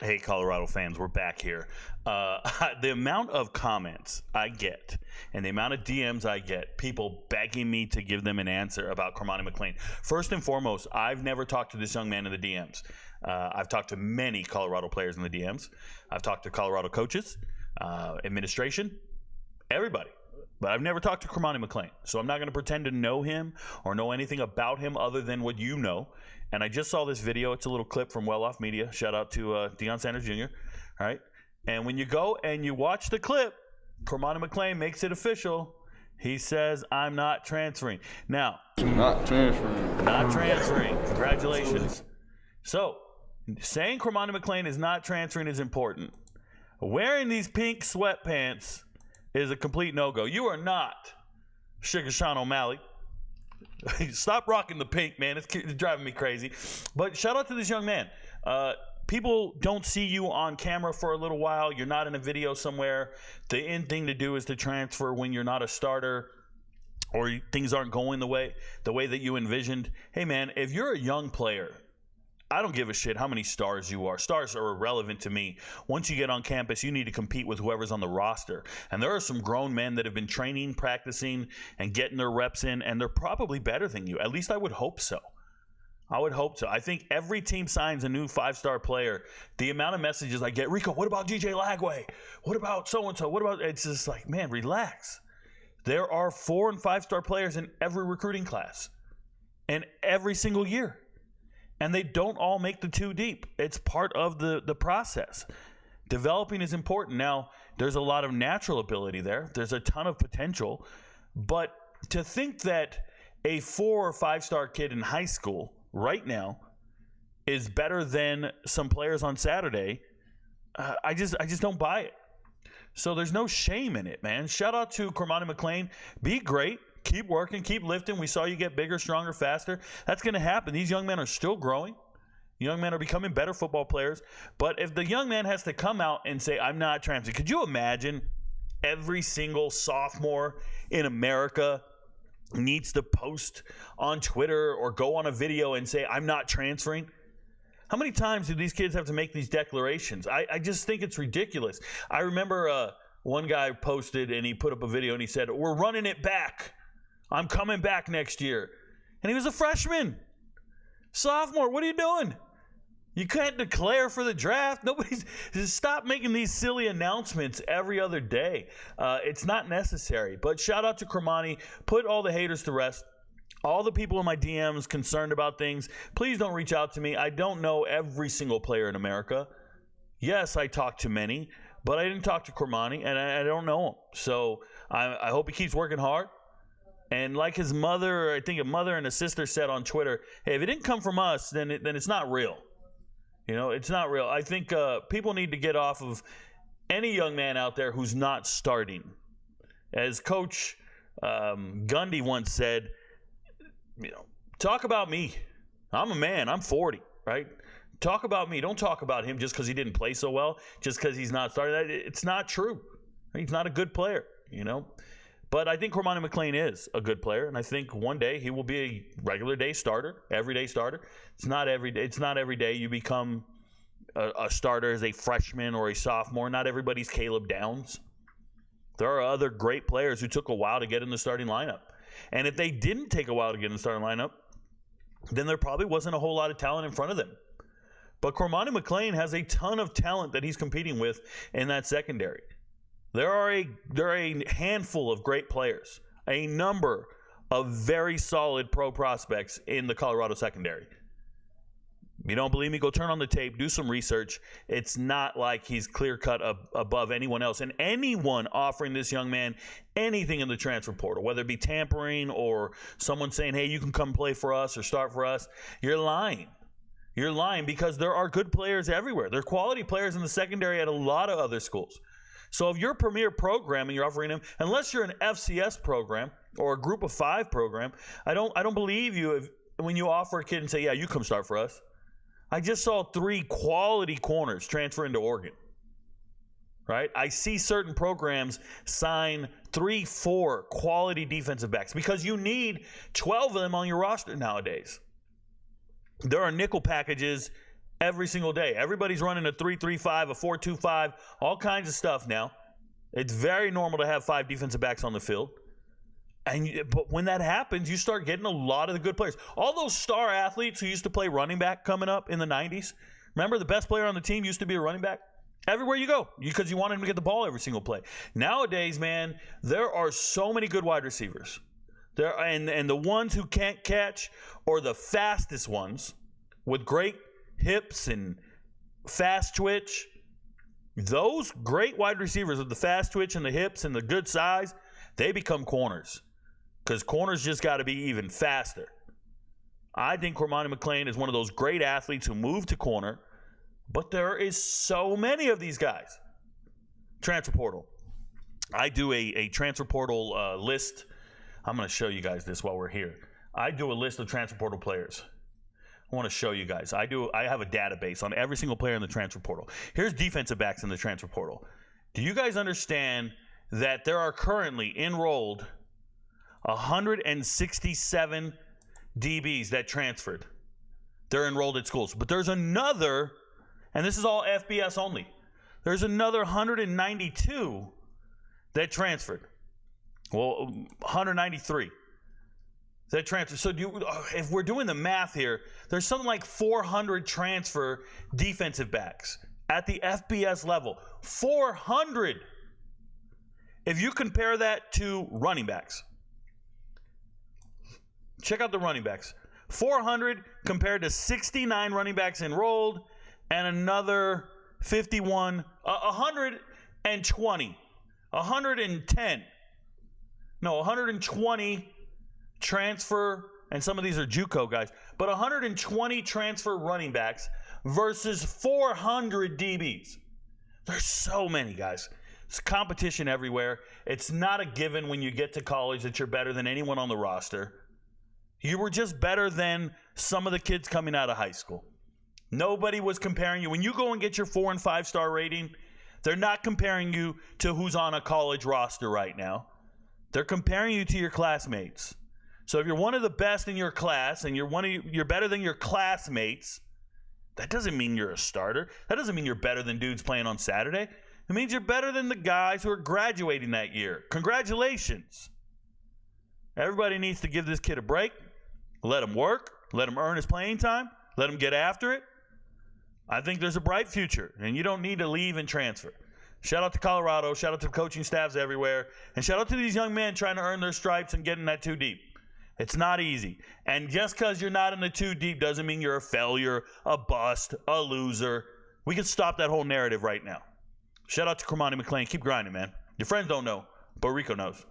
Hey, Colorado fans, we're back here. The amount of comments I get and the amount of DMs I get, people begging me to give them an answer about Cormani McClain. First and foremost, I've never talked to this young man in the DMs. I've talked to many Colorado players in the DMs. I've talked to Colorado coaches, administration, everybody. But I've never talked to Cormani McClain. So I'm not going to pretend to know him or know anything about him other than what you know. And I just saw this video. It's a little clip from Well Off Media. Shout out to Deion Sanders Jr. All right. And when you go and you watch the clip, Cormani McClain makes it official. He says, I'm not transferring. Now. Not transferring. Not transferring. Congratulations. So, saying Cormani McClain is not transferring is important. Wearing these pink sweatpants is a complete no-go. You are not Sugar Sean O'Malley. Stop rocking the pink, man. It's driving me crazy. But shout out to this young man. People don't see you on camera for a little while. You're not in a video somewhere. The end thing to do is to transfer when you're not a starter or things aren't going the way that you envisioned. Hey, man, if you're a young player, I don't give a shit how many stars you are. Stars are irrelevant to me. Once you get on campus, you need to compete with whoever's on the roster. And there are some grown men that have been training, practicing, and getting their reps in, and they're probably better than you. At least I would hope so. I think every team signs a new 5-star player. The amount of messages I get, Rico, what about DJ Lagway? What about so-and-so? What about, it's just like, man, relax. There are 4- and 5-star players in every recruiting class and every single year. And they don't all make the 2 deep. It's part of the process. Developing is important. Now, there's a lot of natural ability there. There's a ton of potential. But to think that a 4 or 5-star kid in high school right now is better than some players on Saturday, I just don't buy it. So there's no shame in it, man. Shout out to Cormani McClain. Be great. Keep working, keep lifting. We saw you get bigger, stronger, faster. That's going to happen. These young men are still growing. Young men are becoming better football players. But if the young man has to come out and say, I'm not transferring, could you imagine every single sophomore in America needs to post on Twitter or go on a video and say, I'm not transferring? How many times do these kids have to make these declarations? I just think it's ridiculous. I remember one guy posted and he put up a video and he said, we're running it back. I'm coming back next year. And he was a freshman. Sophomore, what are you doing? You can't declare for the draft. Just stop making these silly announcements every other day. It's not necessary. But shout out to Cormani. Put all the haters to rest. All the people in my DMs concerned about things, please don't reach out to me. I don't know every single player in America. Yes, I talk to many, but I didn't talk to Cormani, and I don't know him. So I hope he keeps working hard. And like his mother, I think a mother and a sister said on Twitter, hey, if it didn't come from us, then it's not real. You know, it's not real. I think people need to get off of any young man out there who's not starting. As Coach Gundy once said, you know, talk about me. I'm a man. I'm 40, right? Talk about me. Don't talk about him just because he didn't play so well, just because he's not starting. It's not true. He's not a good player, you know. But I think Cormani McClain is a good player, and I think one day he will be a regular day starter, everyday starter. It's not every day. It's not every day you become a starter as a freshman or a sophomore. Not everybody's Caleb Downs. There are other great players who took a while to get in the starting lineup. And if they didn't take a while to get in the starting lineup, then there probably wasn't a whole lot of talent in front of them. But Cormani McClain has a ton of talent that he's competing with in that secondary. There are a handful of great players, a number of very solid pro prospects in the Colorado secondary. You don't believe me? Go turn on the tape, do some research. It's not like he's clear-cut above anyone else. And anyone offering this young man anything in the transfer portal, whether it be tampering or someone saying, hey, you can come play for us or start for us, you're lying. You're lying because there are good players everywhere. There are quality players in the secondary at a lot of other schools. So if you're a premier program and you're offering him, unless you're an FCS program or a group of 5 program, I don't believe you when you offer a kid and say, yeah, you come start for us. I just saw 3 quality corners transfer into Oregon, right? I see certain programs sign 3, 4 quality defensive backs because you need 12 of them on your roster nowadays. There are nickel packages every single day. Everybody's running a 3-3-5, a 4-2-5, all kinds of stuff now. It's very normal to have 5 defensive backs on the field. But when that happens, you start getting a lot of the good players. All those star athletes who used to play running back coming up in the 90s, remember the best player on the team used to be a running back? Everywhere you go, because you wanted him to get the ball every single play. Nowadays, man, there are so many good wide receivers. And the ones who can't catch or the fastest ones with great hips and fast twitch, those great wide receivers with the fast twitch and the hips and the good size, they become corners because corners just got to be even faster. I think Cormani McClain is one of those great athletes who moved to corner, but there is so many of these guys. Transfer portal. I do a transfer portal list. I'm going to show you guys this while we're here. I do a list of transfer portal players. I want to show you guys. I have a database on every single player in the transfer portal. Here's defensive backs in the transfer portal. Do you guys understand that there are currently enrolled 167 DBs that transferred? They're enrolled at schools. But there's another, and this is all FBS only, there's another 192 that transferred. Well, 193 that transfer. So if we're doing the math here, there's something like 400 transfer defensive backs at the FBS level. 400. If you compare that to running backs, check out the running backs. 400 compared to 69 running backs enrolled and another 51, 120, 110. No, 120 transfer, and some of these are JUCO guys, but 120 transfer running backs versus 400 DBs. There's so many, guys. It's competition everywhere. It's not a given when you get to college that you're better than anyone on the roster. You were just better than some of the kids coming out of high school. Nobody was comparing you. When you go and get your 4- and 5-star rating, they're not comparing you to who's on a college roster right now. They're comparing you to your classmates. So if you're one of the best in your class and you're better than your classmates, that doesn't mean you're a starter. That doesn't mean you're better than dudes playing on Saturday. It means you're better than the guys who are graduating that year. Congratulations. Everybody needs to give this kid a break. Let him work. Let him earn his playing time. Let him get after it. I think there's a bright future, and you don't need to leave and transfer. Shout out to Colorado. Shout out to coaching staffs everywhere. And shout out to these young men trying to earn their stripes and getting that 2 deep. It's not easy. And just because you're not in the 2 deep doesn't mean you're a failure, a bust, a loser. We can stop that whole narrative right now. Shout out to Cormani McClain. Keep grinding, man. Your friends don't know, but Rico knows.